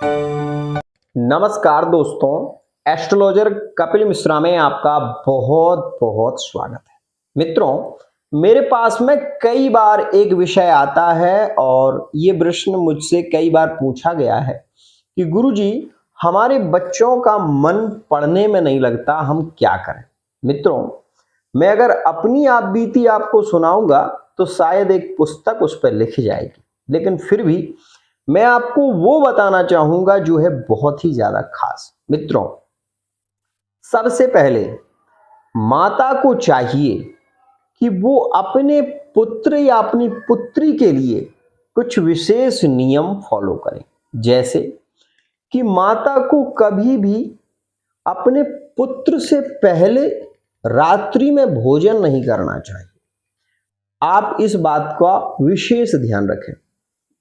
नमस्कार दोस्तों, एस्ट्रोलॉजर कपिल मिश्रा में आपका बहुत बहुत स्वागत है। मित्रों, मेरे पास में कई बार एक विषय आता है और ये प्रश्न मुझसे कई बार पूछा गया है कि गुरुजी, हमारे बच्चों का मन पढ़ने में नहीं लगता, हम क्या करें। मित्रों, मैं अगर अपनी आप बीती आपको सुनाऊंगा तो शायद एक पुस्तक उस पर लिखी जाएगी, लेकिन फिर भी मैं आपको वो बताना चाहूंगा जो है बहुत ही ज्यादा खास। मित्रों, सबसे पहले माता को चाहिए कि वो अपने पुत्र या अपनी पुत्री के लिए कुछ विशेष नियम फॉलो करें। जैसे कि माता को कभी भी अपने पुत्र से पहले रात्रि में भोजन नहीं करना चाहिए। आप इस बात का विशेष ध्यान रखें।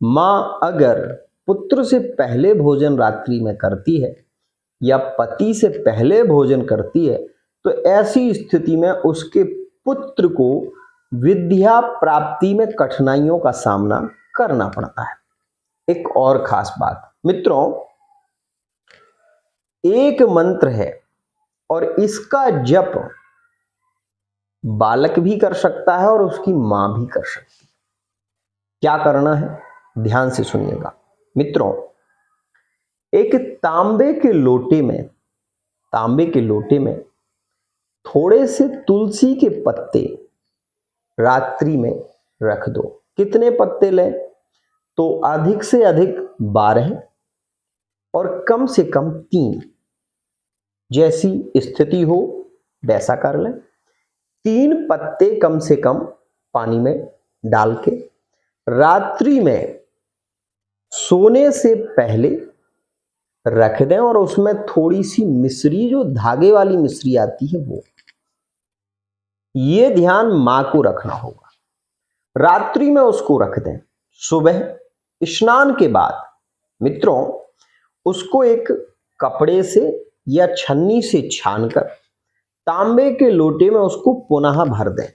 माँ अगर पुत्र से पहले भोजन रात्रि में करती है या पति से पहले भोजन करती है तो ऐसी स्थिति में उसके पुत्र को विद्या प्राप्ति में कठिनाइयों का सामना करना पड़ता है। एक और खास बात मित्रों, एक मंत्र है और इसका जप बालक भी कर सकता है और उसकी मां भी कर सकती है। क्या करना है, ध्यान से सुनिएगा। मित्रों, एक तांबे के लोटे में थोड़े से तुलसी के पत्ते रात्रि में रख दो। कितने पत्ते लें तो अधिक से अधिक 12 और कम से कम 3, जैसी स्थिति हो वैसा कर लें। 3 पत्ते कम से कम पानी में डाल के रात्रि में सोने से पहले रख दें और उसमें थोड़ी सी मिश्री, जो धागे वाली मिश्री आती है, वो ये ध्यान मां को रखना होगा। रात्रि में उसको रख दें। सुबह स्नान के बाद मित्रों उसको एक कपड़े से या छन्नी से छानकर तांबे के लोटे में उसको पुनः भर दें।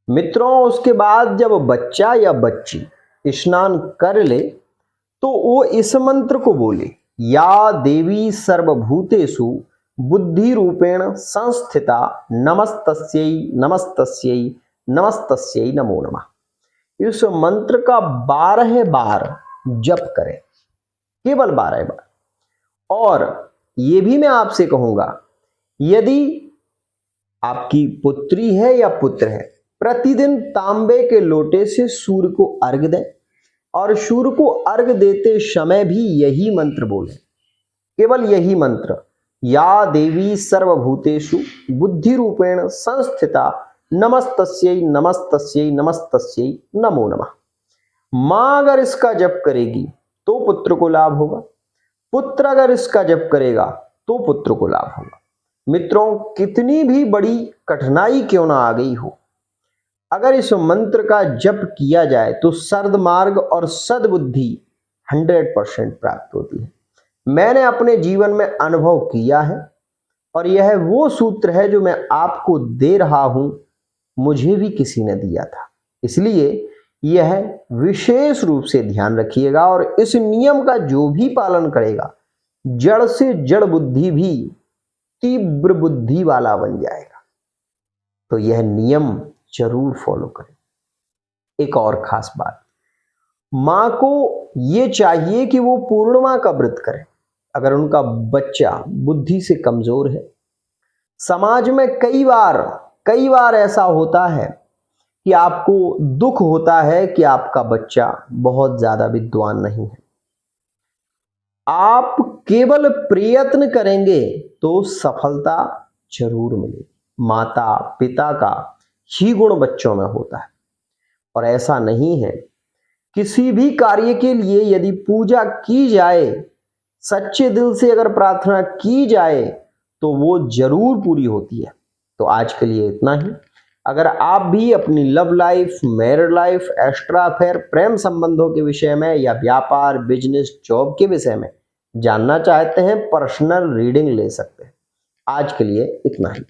मित्रों, उसके बाद जब बच्चा या बच्ची स्नान कर ले तो वो इस मंत्र को बोले, या देवी सर्वभूतेषु बुद्धि रूपेण संस्थिता नमस्तस्यै नमस्तस्यै नमस्तस्यै नमो नमः। इस मंत्र का 12 बार जप करें, केवल 12 बार। और ये भी मैं आपसे कहूंगा, यदि आपकी पुत्री है या पुत्र है, प्रतिदिन तांबे के लोटे से सूर्य को अर्घ दें और सूर्य को अर्घ देते समय भी यही मंत्र बोलें, केवल यही मंत्र, या देवी सर्वभूतेषु बुद्धि रूपेण संस्थिता नमस्तस्यै नमस्तस्यै नमस्तस्यै नमो नमः। मां अगर इसका जप करेगी तो पुत्र को लाभ होगा, पुत्र अगर इसका जप करेगा तो पुत्र को लाभ होगा। मित्रों, कितनी भी बड़ी कठिनाई क्यों ना आ गई हो, अगर इस मंत्र का जप किया जाए तो सद्मार्ग और सद्बुद्धि 100% प्राप्त होती है। मैंने अपने जीवन में अनुभव किया है और यह वो सूत्र है जो मैं आपको दे रहा हूं, मुझे भी किसी ने दिया था। इसलिए यह विशेष रूप से ध्यान रखिएगा और इस नियम का जो भी पालन करेगा, जड़ से जड़ बुद्धि भी तीव्र बुद्धि वाला बन जाएगा। तो यह नियम जरूर फॉलो करें। एक और खास बात, मां को यह चाहिए कि वो पूर्णिमा का व्रत करे। अगर उनका बच्चा बुद्धि से कमजोर है, समाज में कई बार ऐसा होता है कि आपको दुख होता है कि आपका बच्चा बहुत ज्यादा विद्वान नहीं है। आप केवल प्रयत्न करेंगे तो सफलता जरूर मिलेगी। माता पिता का ही गुण बच्चों में होता है। और ऐसा नहीं है, किसी भी कार्य के लिए यदि पूजा की जाए, सच्चे दिल से अगर प्रार्थना की जाए तो वो जरूर पूरी होती है। तो आज के लिए इतना ही। अगर आप भी अपनी love life, married life, extra affair, प्रेम संबंधों के विषय में या व्यापार, बिजनेस, जॉब के विषय में जानना चाहते हैं, पर्सनल रीडिंग ले सकते हैं। आज के लिए इतना ही।